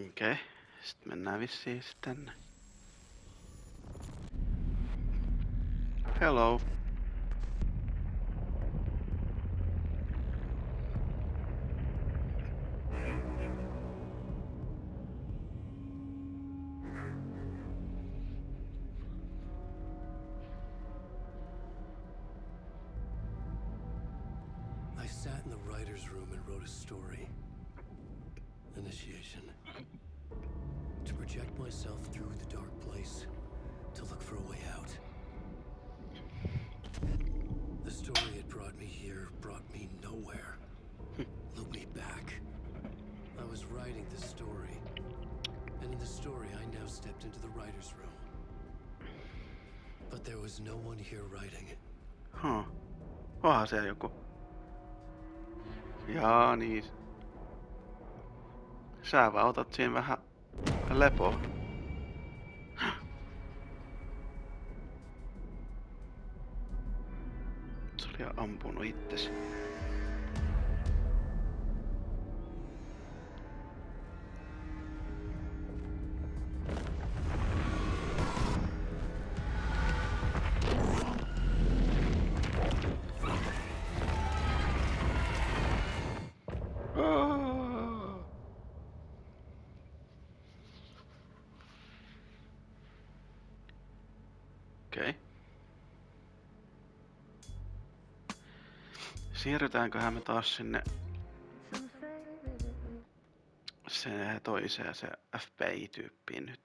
Okei. Okay. Sitten mennään vissiin tänne. Hello. I sat in the writer's room and wrote a story. Initiation. To project myself through the dark place, to look for a way out. The story it brought me here brought me nowhere. Looped me back. I was writing the story. And in the story, I now stepped into the writer's room. But there was no one here writing. Onhan siellä joku. Jaa niin. Sä vaan otat siinä vähän lepoa. Se oli ampunut itsesi. Okei. Okay. Siirrytäänköhän me taas sinne se toiseen se FBI-tyyppiin nyt.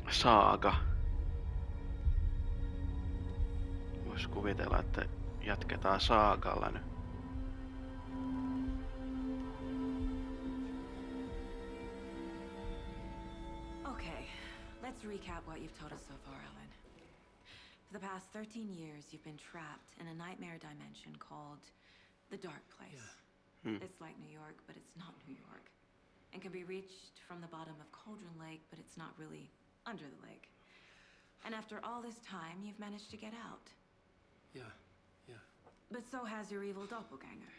Saaga. Vois kuvitella, että jatketaan saagalla nyt. Okay, let's recap what you've told us so far, Alan. For the past 13 years, you've been trapped in a nightmare dimension called the Dark Place. It's like New York, but it's not New York. And can be reached from the bottom of Cauldron Lake, but it's not really under the lake. And after all this time, you've managed to get out. Yeah. But so has your evil doppelganger.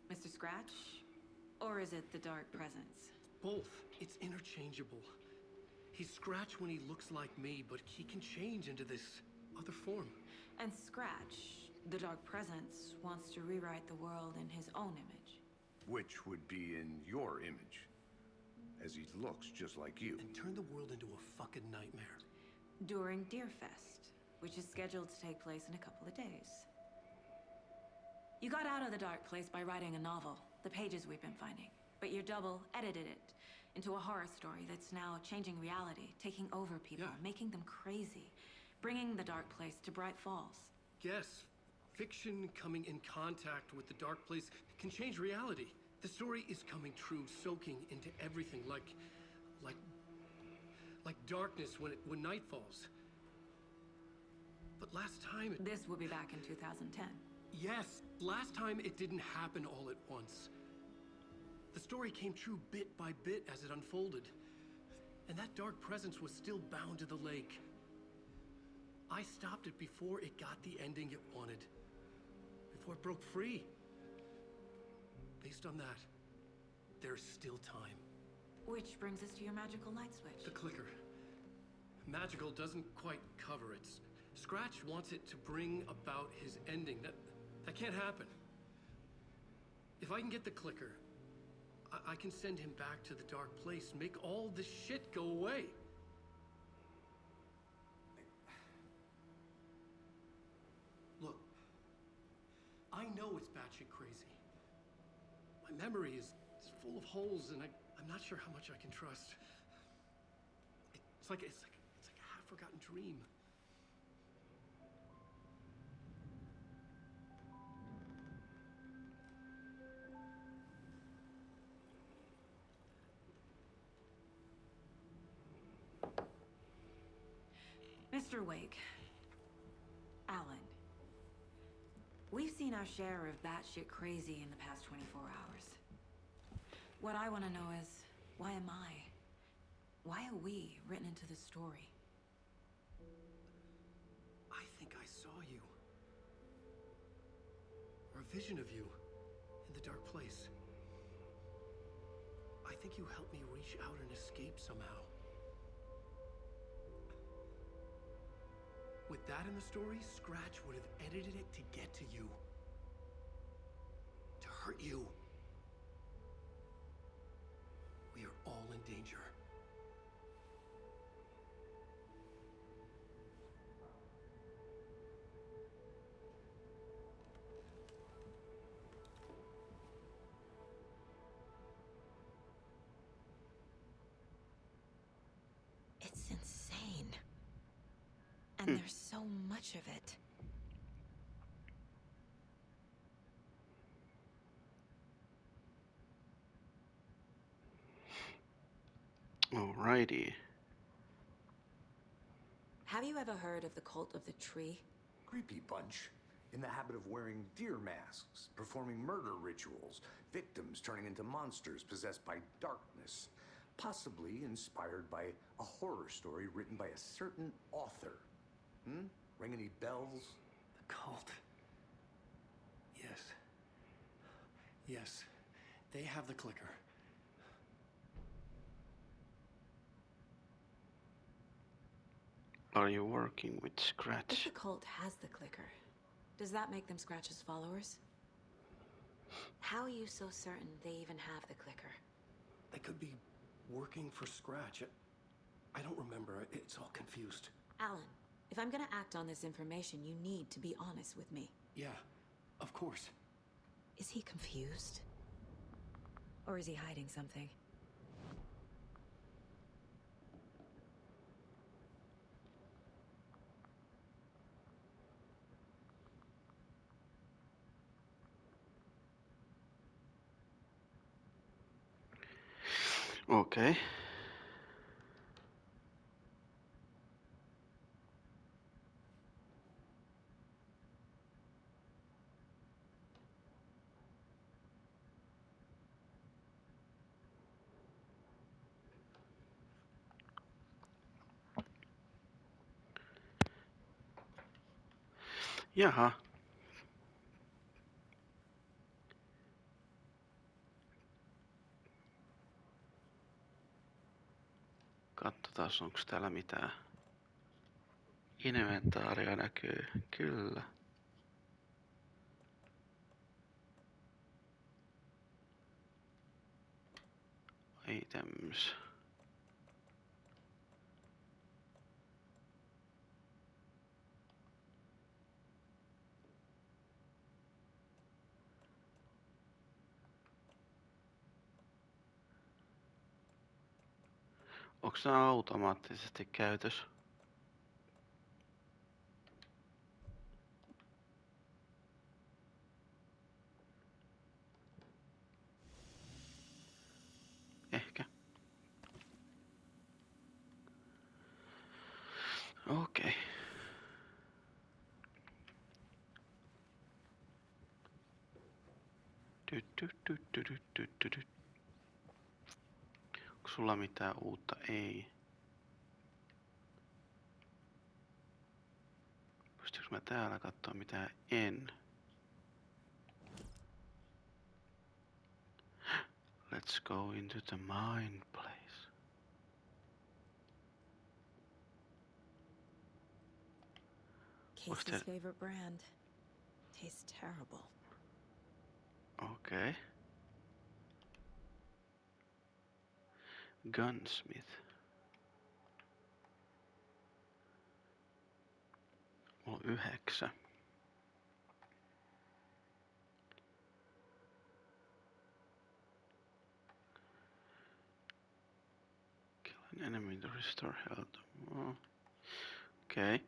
Mr. Scratch? Or is it the Dark Presence? Both. It's interchangeable. He's Scratch when he looks like me, but he can change into this other form. And Scratch, the Dark Presence, wants to rewrite the world in his own image. Which would be in your image, as he looks just like you. And turn the world into a fucking nightmare. During Deerfest, which is scheduled to take place in a couple of days. You got out of the Dark Place by writing a novel, the pages we've been finding. But your double edited it into a horror story that's now changing reality, taking over people, making them crazy, bringing the Dark Place to Bright Falls. Yes, fiction coming in contact with the Dark Place can change reality. The story is coming true, soaking into everything like darkness when night falls. But last time... This will be back in 2010. Yes, last time it didn't happen all at once. The story came true bit by bit as it unfolded. And that dark presence was still bound to the lake. I stopped it before it got the ending it wanted. Before it broke free. Based on that, there's still time. Which brings us to your magical light switch. The clicker. Magical doesn't quite cover it. Scratch wants it to bring about his ending. That can't happen. If I can get the clicker, I can send him back to the Dark Place, make all this shit go away. Look, I know it's batshit crazy. My memory is full of holes, and I'm not sure how much I can trust. It's like a half-forgotten dream. Mr. Wake. Alan. We've seen our share of batshit crazy in the past 24 hours. What I want to know is, why am I? Why are we written into the story? I think I saw you. Or a vision of you in the dark place. I think you helped me reach out and escape somehow. With that in the story, Scratch would have edited it to get to you. To hurt you. We are all in danger. It's insane. And there's so much of it. Alrighty. Have you ever heard of the Cult of the Tree? Creepy bunch. In the habit of wearing deer masks, performing murder rituals, victims turning into monsters possessed by darkness. Possibly inspired by a horror story written by a certain author. Ring any bells? The cult. Yes. Yes. They have the clicker. Are you working with If Scratch? the cult has the clicker, does that make them Scratch's followers? How are you so certain they even have the clicker? They could be working for Scratch. I don't remember. It's all confused. Alan, if I'm gonna act on this information, you need to be honest with me. Yeah, of course. Is he confused? Or is he hiding something? Okei. Jaha. Katsotaan, onko täällä mitään. Inventaaria näkyy. Kyllä. Items. Onko nämä automaattisesti käytössä? Ehkä. Okei. Onko sulla mitään uutta? Ei. Pystyykö mä täällä katsoa mitään? En. Let's go into the mine place. Casey's favorite brand. Tastes terrible. Okei. Gunsmith. Mulla on 9. Kill an enemy to restore health. Okei.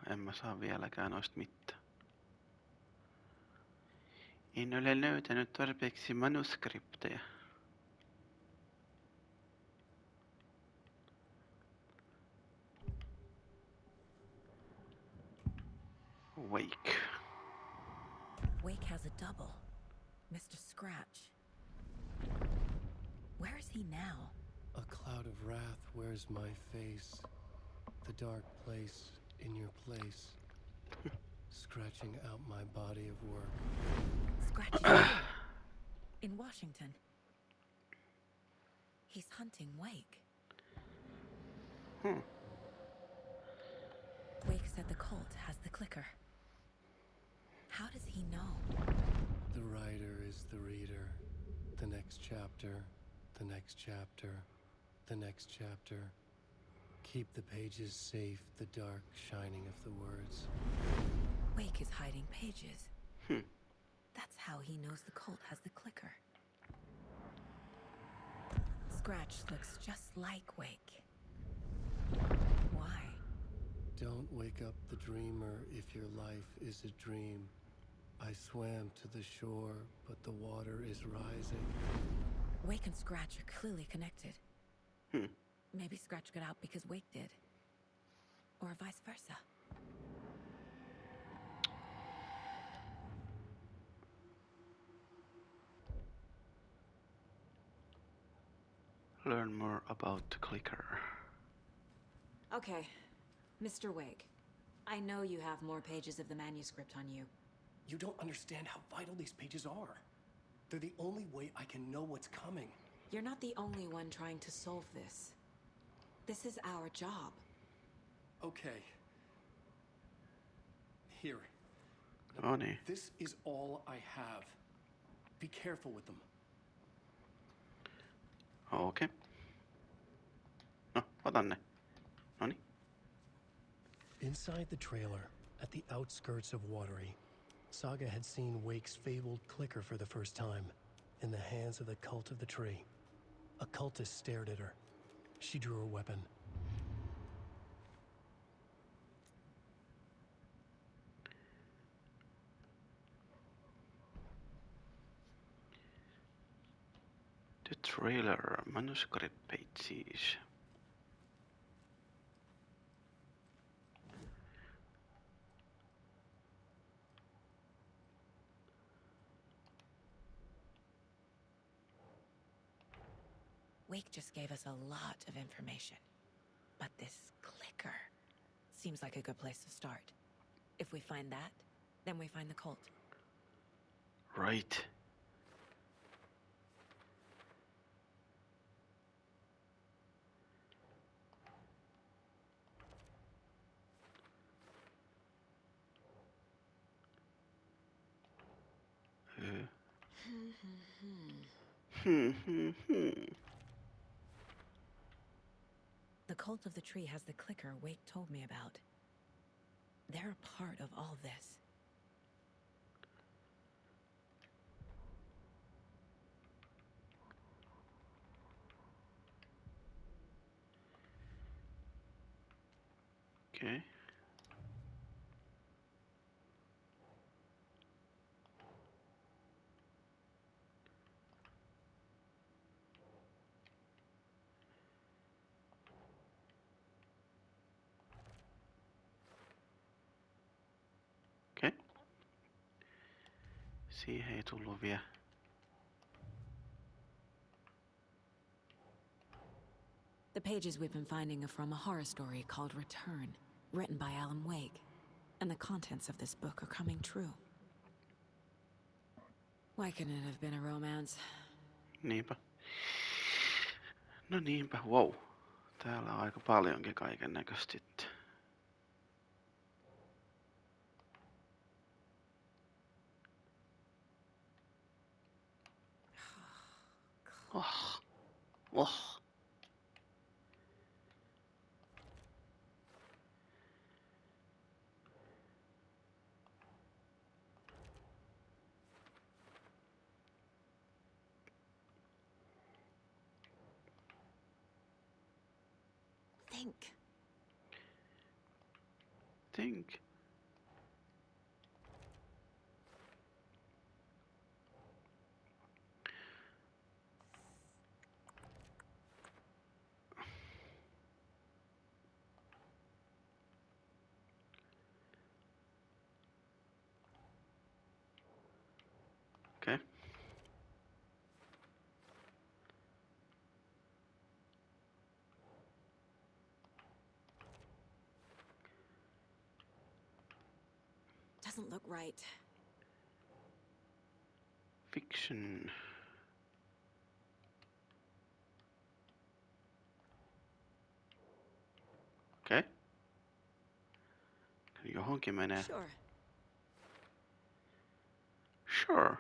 En mä saa vieläkään noista mitään. En ole löytänyt tarpeeksi manuskripteja. Wake. Wake has a double. Mr. Scratch. Where is he now? A cloud of wrath wears my face. The dark place in your place. Scratching out my body of work. Scratch is here. In Washington. He's hunting Wake. Wake said the cult has the clicker. How does he know? The writer is the reader. The next chapter, the next chapter, the next chapter. Keep the pages safe, the dark shining of the words. Wake is hiding pages. That's how he knows the cult has the clicker. Scratch looks just like Wake. Why? Don't wake up the dreamer if your life is a dream. I swam to the shore, but the water is rising. Wake and Scratch are clearly connected. Maybe Scratch got out because Wake did. Or vice versa. Learn more about the clicker. Okay, Mr. Wake. I know you have more pages of the manuscript on you. You don't understand how vital these pages are. They're the only way I can know what's coming. You're not the only one trying to solve this. This is our job. Okay. Here. No niin. This is all I have. Be careful with them. Okei. No, otan ne. Noniin. Inside the trailer, at the outskirts of Watery, Saga had seen Wake's fabled clicker for the first time, in the hands of the Cult of the Tree. A cultist stared at her. She drew her weapon. The trailer manuscript pages. Wake just gave us a lot of information. But this clicker seems like a good place to start. If we find that, then we find the cult. Right. The Cult of the Tree has the clicker Wake told me about. They're a part of all this. Okay. Okei. Siihen ei tullut vielä. The pages we've been finding are from a horror story called Return, written by Alan Wake. And the contents of this book are coming true. Why couldn't it have been a romance? Niinpä. No niinpä, wow. Täällä on aika paljonkin kaiken näköistä sitten. Oh. Oh. Think. Think. doesn't look right. Fiction. Okei. Johonkin menee. Sure. Sure.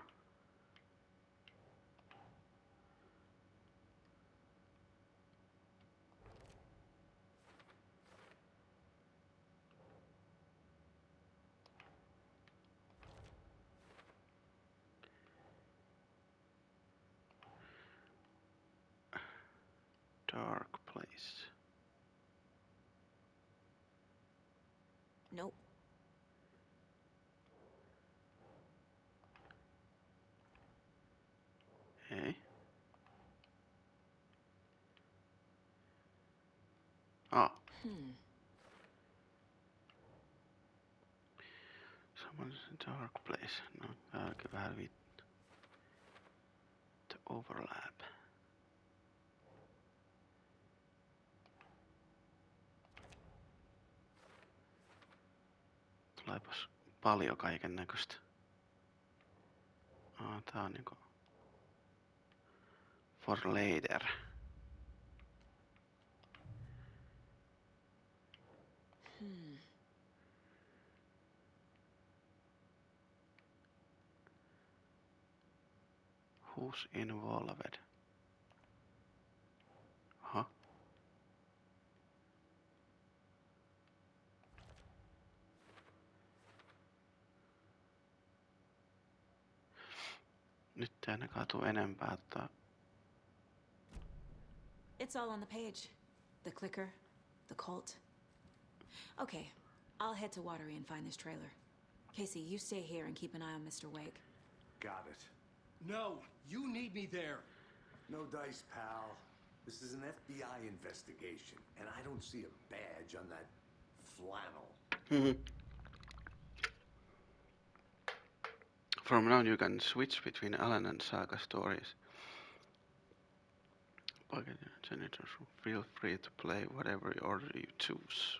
Dark place. Nope. Ei. Ah. Someone's in dark place. No, tää on kyllä vähän vittu. The overlap. Tuleepas paljon kaiken näköistä. Tää on niinku for later. Who's involved? Aha. Nyt ei ainakaan tuu enempää. It's all on the page. The clicker, the cult. Okay, I'll head to Watery and find this trailer. Casey, you stay here and keep an eye on Mr. Wake. Got it. No, you need me there. No dice, pal. This is an FBI investigation, and I don't see a badge on that flannel. From now you can switch between Alan and Saga stories. Bucket Janitors, feel free to play whatever order you choose.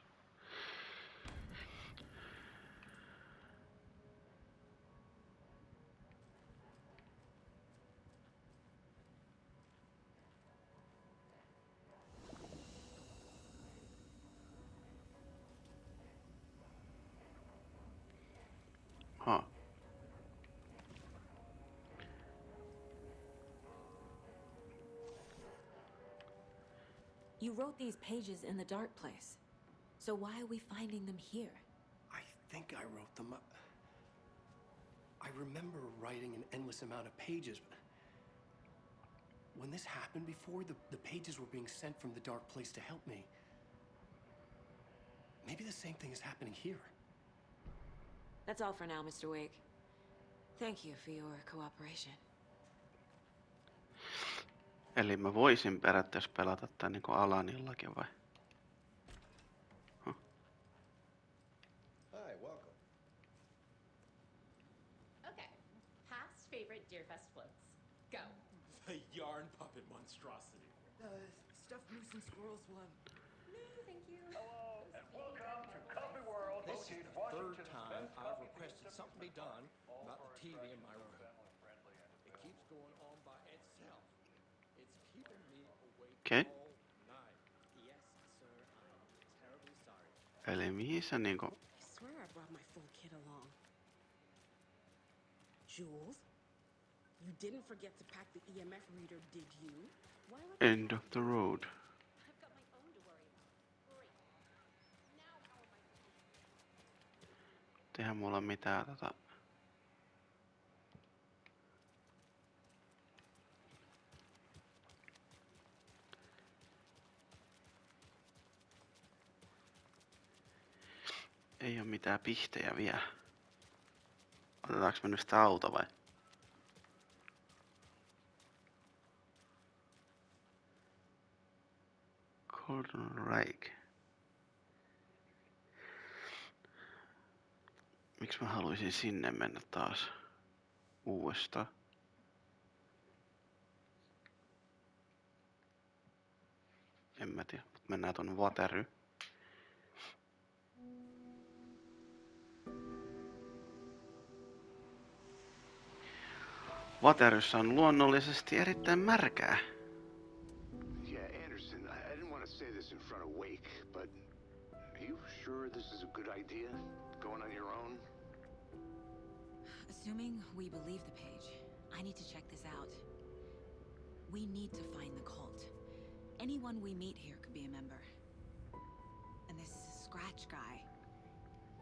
Huh. You wrote these pages in the dark place. So why are we finding them here? I think I wrote them up. I remember writing an endless amount of pages, but when this happened before, the pages were being sent from the dark place to help me. Maybe the same thing is happening here. That's all for now, Mr. Wake. Thank you for your cooperation. Eli mä voisin periaatteessa pelata tän niinku Alanillakin vai? Huh. Hi, welcome. Okay. Past favorite Deerfest floats. Go. The yarn puppet monstrosity. Stuffed moose and squirrels one. No, thank you. Hello, and welcome to Coffee World, This is located the third Washington's time best I've coffee requested tasting something be done all about the for a TV in my so room. family-friendly and It keeps going on by itself. It's keeping me awake Okay. all night. Yes, sir, I'm terribly sorry. Eli mihin sä niinku... I swear I brought my full kit along. Jules, you didn't forget to pack the EMF reader, did you? Why would End of the road. I've got my own to worry about. Great. Now how am I Eihän mulla mitään Ei oo mitään pihtejä vielä. Otetaanko me nyt sitä auto vai? Gordon Rake. Miksi mä haluaisin sinne mennä taas uudestaan? En mä tiedä, mutta mennään tuonne Watery. Wateryssä on luonnollisesti erittäin märkää. Yeah, Anderson, I didn't want to say this in front of Wake, but are you sure this is a good idea? Going on your own? Assuming we believe the page, I need to check this out. We need to find the cult. Anyone we meet here could be a member. And this Scratch guy.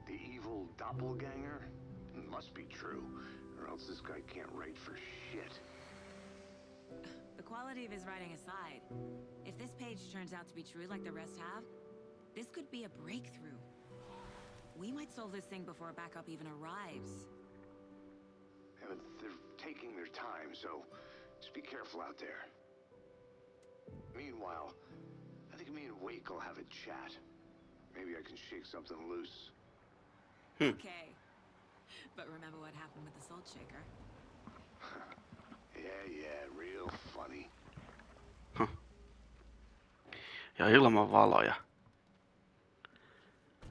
The evil doppelganger? Must be true, or else this guy can't write for shit. The quality of his writing aside, if this page turns out to be true like the rest have, this could be a breakthrough. We might solve this thing before backup even arrives. Yeah, but they're taking their time, so just be careful out there. Meanwhile, I think me and Wake will have a chat. Maybe I can shake something loose. Okay. But remember what happened with the Salt Shaker? Yeah, real funny. Ja ilman valoja.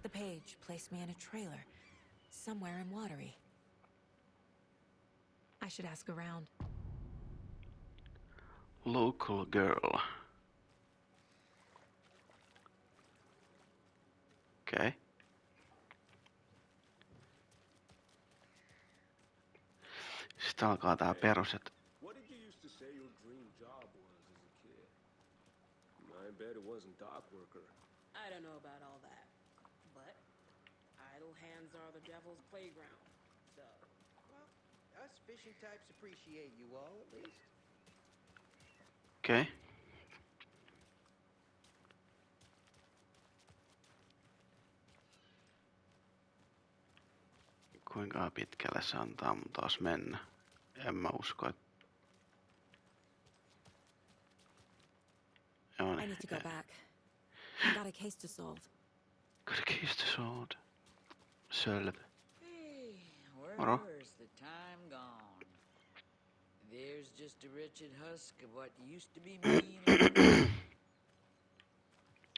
The page placed me in a trailer, somewhere in Watery. I should ask around. Local girl. Okei. Sitten alkaa tää perus, että What did you used to say your dream job was as a kid? I bet it wasn't dock worker. I don't know about all that. But idle hands are the devil's playground. So, Well, us fishing types appreciate you all, at least. okei. Kuinka pitkälle se antaa mun taas mennä? En mä usko, että... Joo I niin. need to go back. I got a case to solve. Good keys to sword. Selvä. Hey, Moro. where's the time gone? There's just a wretched husk of what used to be me.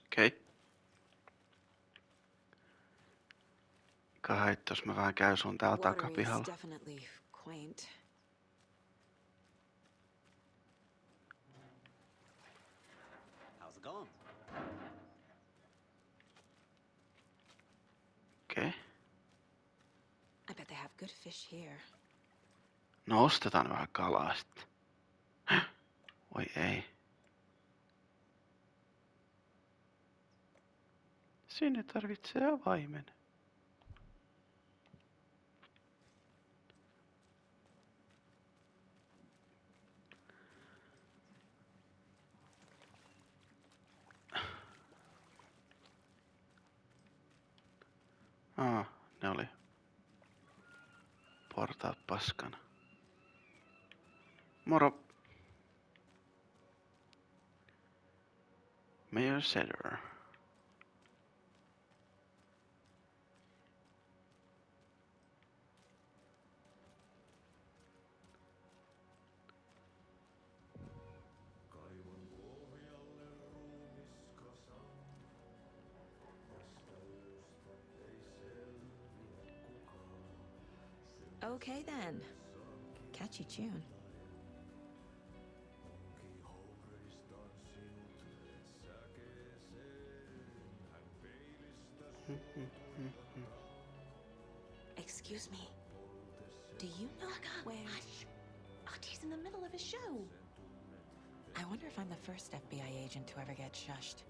Okei. Kahit, jos mä vähän käyn sun täällä Watery is takapihalla. definitely quaint. How's it going? Okei. I bet they have good fish here. No ostetaan vähän kalaa sitten. Oi ei. Sinne tarvitsee avaimen. Ne oli portaat paskana. Moro. Mayor Setter. Okay then. Catchy tune. Excuse me. Do you know where... Hush! Artie's in the middle of a show. I wonder if I'm the first FBI agent to ever get shushed.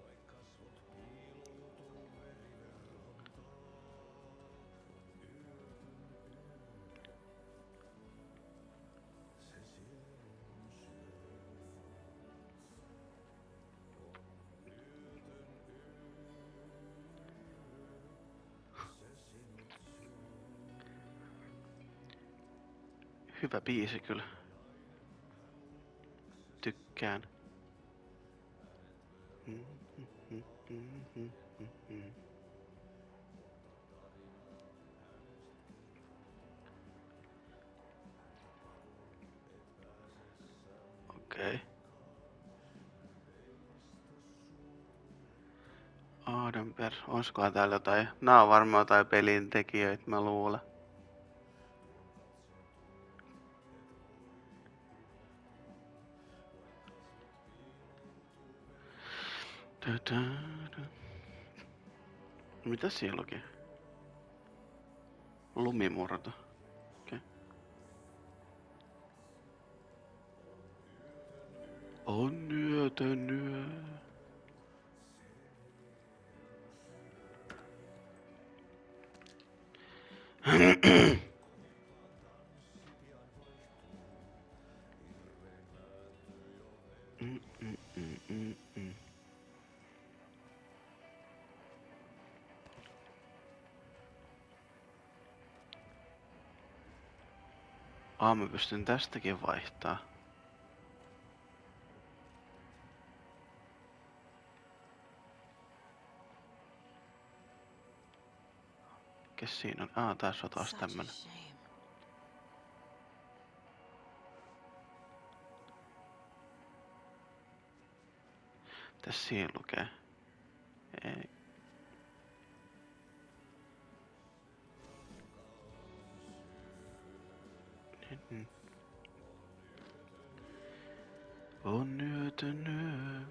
Hyvä biisi kyllä. Tykkään. Okei. Adenberg, olisikohan täällä jotain? Nää on varmaan jotain pelin tekijöitä, mä luulen. Mitä siellä luki? Lumimurto. Okei. On yötä yö. Mä pystyn tästäkin vaihtaa. Kes siinä on? Tässä on taas tämmönen. Tässä siinä lukee. Ei. On yötä yö.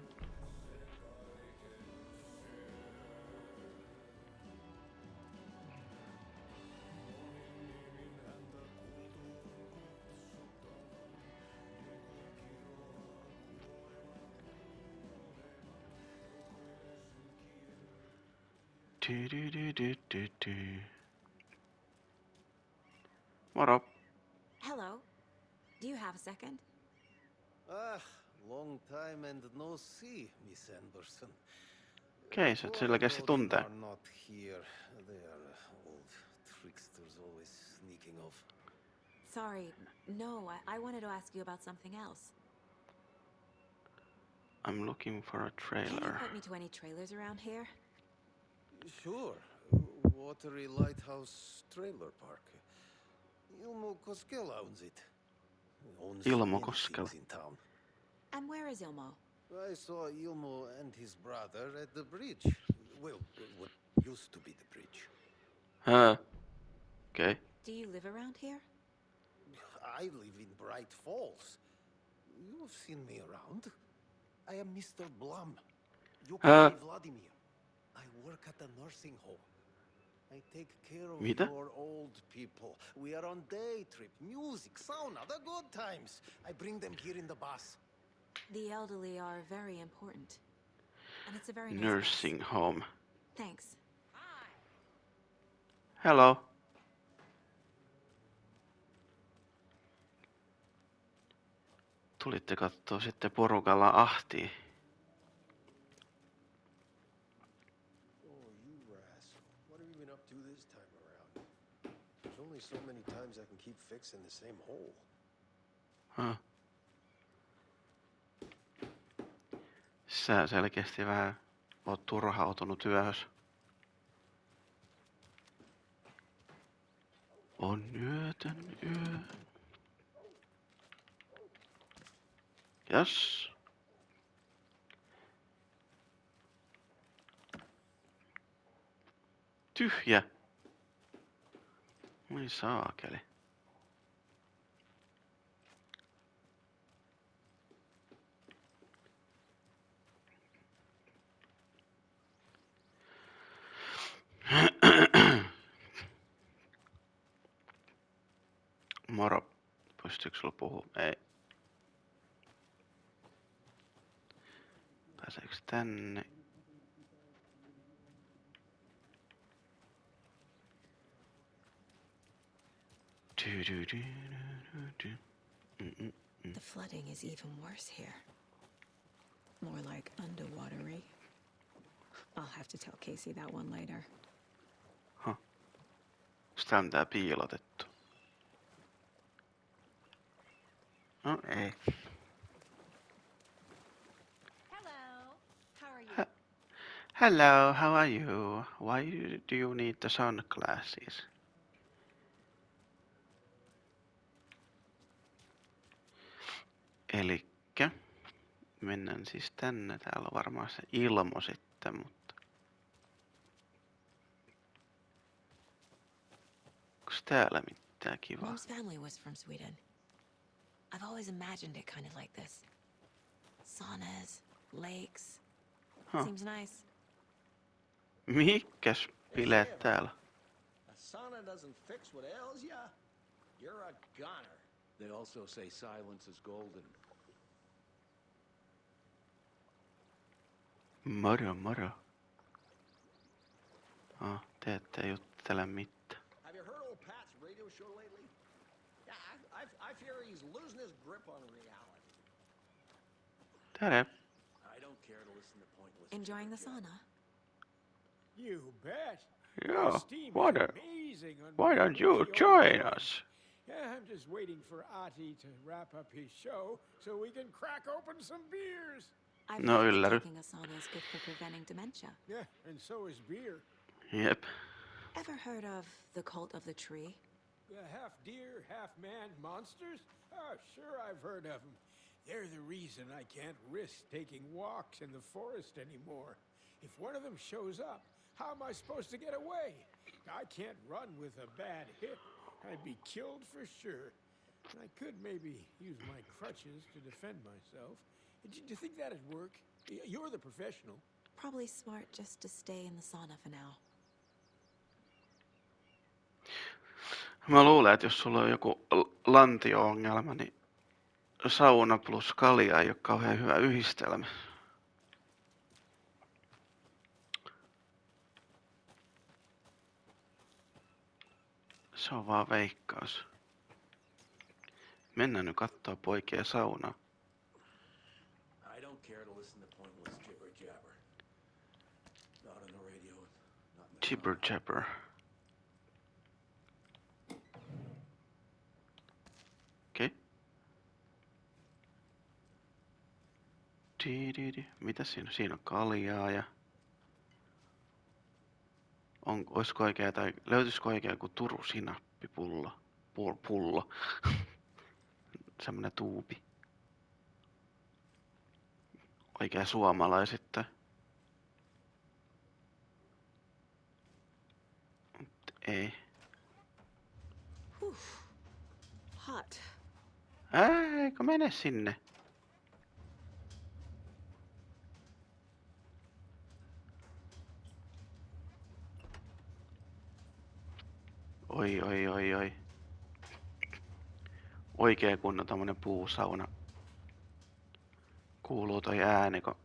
Moro. Hello. Do you have a second? Long time and no see, Miss Anderson. Okei, se sillä kesti tunteja. Are not here. They are old tricksters always sneaking off. Sorry. No, I wanted to ask you about something else. I'm looking for a Can you trailer. point me to any trailers around here? Sure. Watery Lighthouse Trailer Park. Ilmo Koskela owns it. Owns Ilmo many Koskela. things in town. And where is Ilmo? I saw Ilmo and his brother at the bridge. Well, what used to be the bridge. Okay. Do you live around here? I live in Bright Falls. You've seen me around. I am Mr. Blum. You call me Vladimir. I work at a nursing home. I take care of Mitä? your old people. We are on day trip, music, sauna, the good times. I bring them here in the bus. The elderly are very important. And it's a very nice Nursing place. home. Thanks. Hello. Tulitte kattoo sitten porukalla ahtiin. Oh, you rascal. What have you been up to this time around? There's only so many times I can keep fixing the same hole. Sä selkeästi vähän oot turhautunut työhös. On yötön yö. Jas. Tyhjä. Ai saakeli. Moro. Pystyykö sulla puhua? Ei. Pääseekö tänne? The flooding is even worse here. More like underwatery. I'll have to tell Casey that one later. Sitä on tää piilotettu. No ei. Hello. How are you? Hello, how are you? Why do you need the sunglasses? Elikkä mennään siis tänne. Täällä on varmaan se Ilmo sitten, mutta onks täällä mitään kivaa? Mom's family was from Sweden. I've always imagined it kind of like this. Saunas, lakes, Huh. Seems nice. Mikäs bileet täällä? A sauna doesn't fix what ails ya. You're a goner. They also say silence is golden. Moro, moro. Te ette juttele mitään. Have you heard old Pat's radio show lately? Yeah, I fear he's losing his grip on reality. Tere. I don't care to listen to pointless. Enjoying the sauna? You bet. Yeah, The steam why is don't- amazing on Why don't you Ricci join Overlord. us? Yeah, I'm just waiting for Ati to wrap up his show so we can crack open some beers. I've No heard ylläry. taking a sauna is good for preventing dementia. Yeah, and so is beer. Jep. Ever heard of the Cult of the Tree? Half deer, half man monsters? Oh, sure, I've heard of them. They're the reason I can't risk taking walks in the forest anymore. If one of them shows up, how am I supposed to get away? I can't run with a bad hip. I'd be killed for sure. And I could maybe use my crutches to defend myself. Do you think that'd work? You're the professional. Probably smart just to stay in the sauna for now. Mä luulen, että jos sulla on joku lantio-ongelma, niin sauna plus kalja ei ole kauhean hyvä yhdistelmä. Se on vaan veikkaus. Mennään nyt kattoo poikien saunaa. I don't care to listen to pointless jibber jabber. Not on the radio. Not in the Jibber jabber. Okei. Mitä siinä on? Siinä on kaljaa ja... Olisiko oikea tai... Löytyisikö oikea joku Turun sinappipullo? Pullo. Semmonen tuubi. Oikea suomalaisittain. Mut ei. Hot. Eikö mene sinne? Oi. Oikee kunnon tommonen puusauna. Kuuluu toi ääni, kun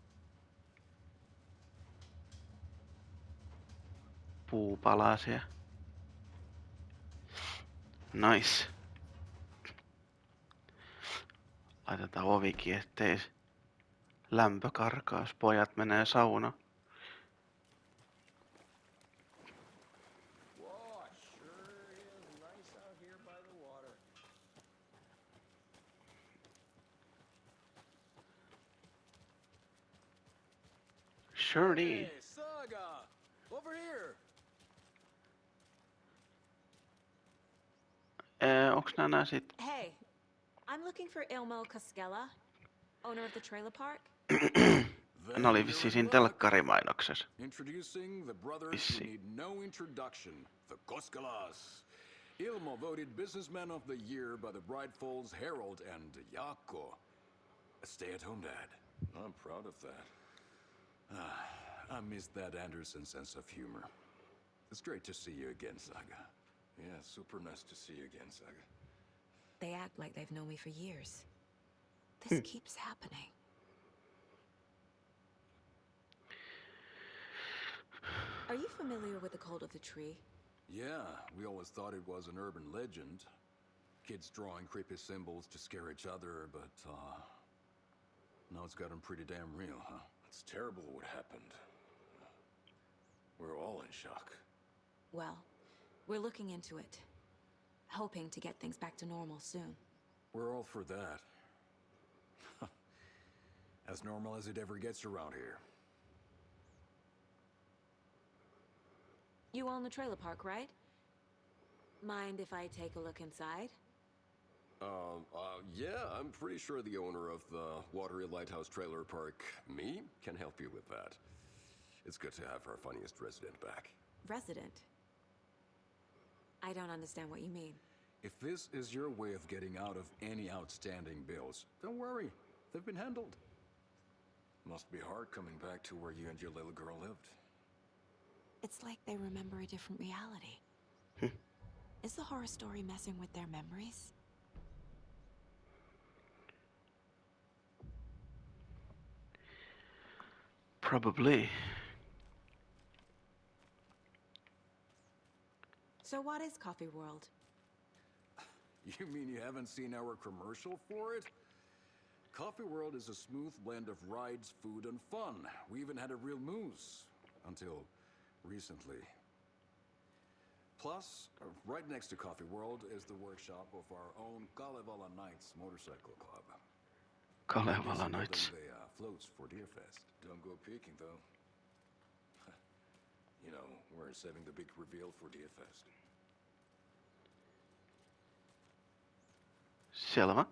puu palaa siellä. Nice. Laitetaan ovikin, ettei lämpö karkaa, jos pojat menee saunaan. Whoa, it sure is nice out here by the water. Sure Hey, Saga! Over here! Onks nää sit? Hey, I'm looking for Ilmo Koskela, owner of the trailer park. Ne oli vissiin siinä telkkarimainoksessa. Introducing the brothers who Vissiin. need no introduction, the Koskelas. Ilmo voted Businessman of the Year by the Bright Falls Herald, and Jaakko, a stay-at-home dad. I'm proud of that. I miss that Anderson sense of humor. It's great to see you again, Saga. Yeah, super nice to see you again, Saga. They act like they've known me for years. This keeps happening. Are you familiar with the Cult of the Tree? Yeah, we always thought it was an urban legend. Kids drawing creepy symbols to scare each other, but, now it's gotten pretty damn real, huh? It's terrible what happened. We're all in shock. Well, we're looking into it, hoping to get things back to normal soon. We're all for that. As normal as it ever gets around here. You own the trailer park, right? Mind if I take a look inside? Yeah, I'm pretty sure the owner of the Watery Lighthouse Trailer Park, me, can help you with that. It's good to have our funniest resident back. Resident? I don't understand what you mean. If this is your way of getting out of any outstanding bills, don't worry. They've been handled. Must be hard coming back to where you and your little girl lived. It's like they remember a different reality. Is the horror story messing with their memories? Probably. So what is Coffee World? You mean you haven't seen our commercial for it? Coffee World is a smooth blend of rides, food, and fun. We even had a real moose. Until recently. Plus, right next to Coffee World is the workshop of our own Kalevala Knights Motorcycle Club. Kalevala Knights. They floats for Deerfest. Don't go peeking, though. You know, we're saving the big reveal for Deerfest. Selvä.